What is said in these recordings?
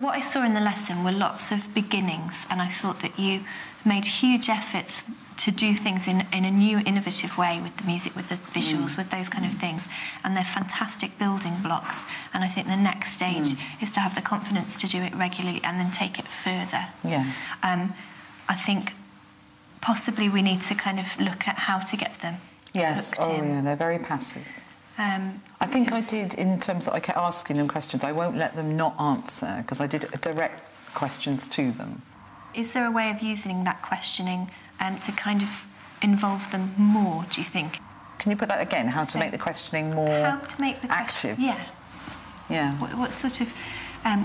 What I saw in the lesson were lots of beginnings, and I thought that you made huge efforts to do things in a new, innovative way with the music, with the visuals, with those kind of things. And they're fantastic building blocks. And I think the next stage is to have the confidence to do it regularly and then take it further. Yeah. I think possibly we need to kind of look at how to get them hooked in. Yeah, they're very passive. I think I did, in terms of I kept asking them questions. I won't let them not answer, because I did direct questions to them. Is there a way of using that questioning to kind of involve them more, do you think? Can you put that again? How to make the questioning more how to make the active? Yeah. Yeah. What sort of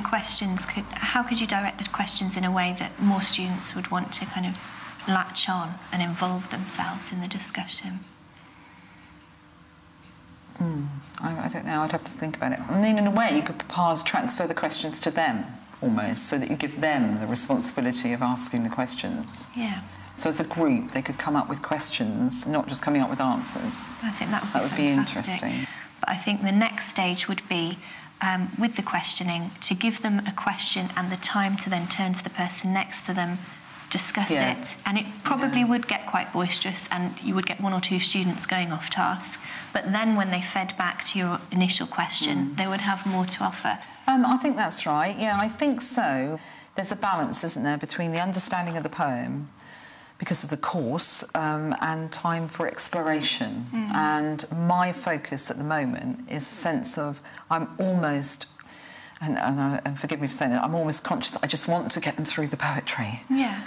questions how could you direct the questions in a way that more students would want to kind of latch on and involve themselves in the discussion? I don't know, I'd have to think about it. I mean, in a way, you could transfer the questions to them, almost, so that you give them the responsibility of asking the questions. Yeah. So as a group, they could come up with questions, not just coming up with answers. I think that would be interesting. But I think the next stage would be, with the questioning, to give them a question and the time to then turn to the person next to them, discuss it, and it probably would get quite boisterous, and you would get one or two students going off task. But then when they fed back to your initial question, they would have more to offer. I think that's right, yeah, I think so. There's a balance, isn't there, between the understanding of the poem, because of the course, and time for exploration. And my focus at the moment is a sense of I'm almost, and forgive me for saying that, I'm almost conscious I just want to get them through the poetry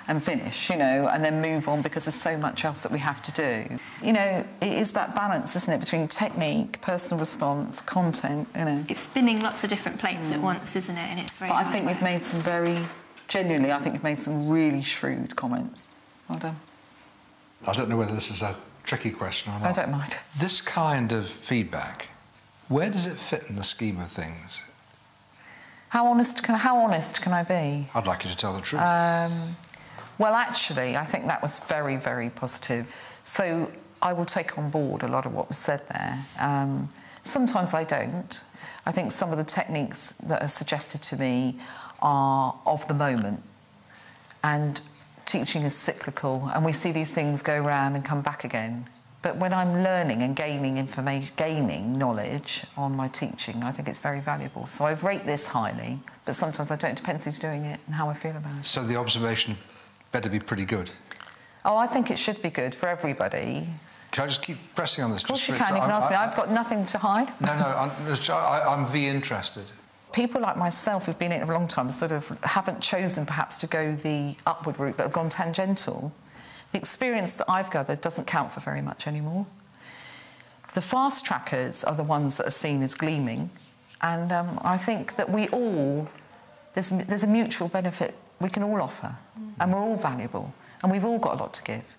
and finish, you know, and then move on, because there's so much else that we have to do. You know, it is that balance, isn't it, between technique, personal response, content, you know. It's spinning lots of different plates at once, isn't it? And it's very But I think we've made some genuinely, I think we've made some really shrewd comments. Well done. I don't know whether this is a tricky question or not. I don't mind. This kind of feedback, where does it fit in the scheme of things? How honest can I be? I'd like you to tell the truth. Well, actually, I think that was very, very positive. So I will take on board a lot of what was said there. Sometimes I don't. I think some of the techniques that are suggested to me are of the moment. And teaching is cyclical, and we see these things go around and come back again. But when I'm learning and gaining information, gaining knowledge on my teaching, I think it's very valuable. So I rate this highly, but sometimes I don't. It depends who's doing it and how I feel about it. So the observation better be pretty good? Oh, I think it should be good for everybody. Can I just keep pressing on this? Of course you can. You can ask me. I've got nothing to hide. No, I'm interested. People like myself who've been in it for a long time sort of haven't chosen perhaps to go the upward route, but have gone tangential. The experience that I've gathered doesn't count for very much anymore. The fast trackers are the ones that are seen as gleaming, and I think that we all, there's a mutual benefit we can all offer, and we're all valuable, and we've all got a lot to give.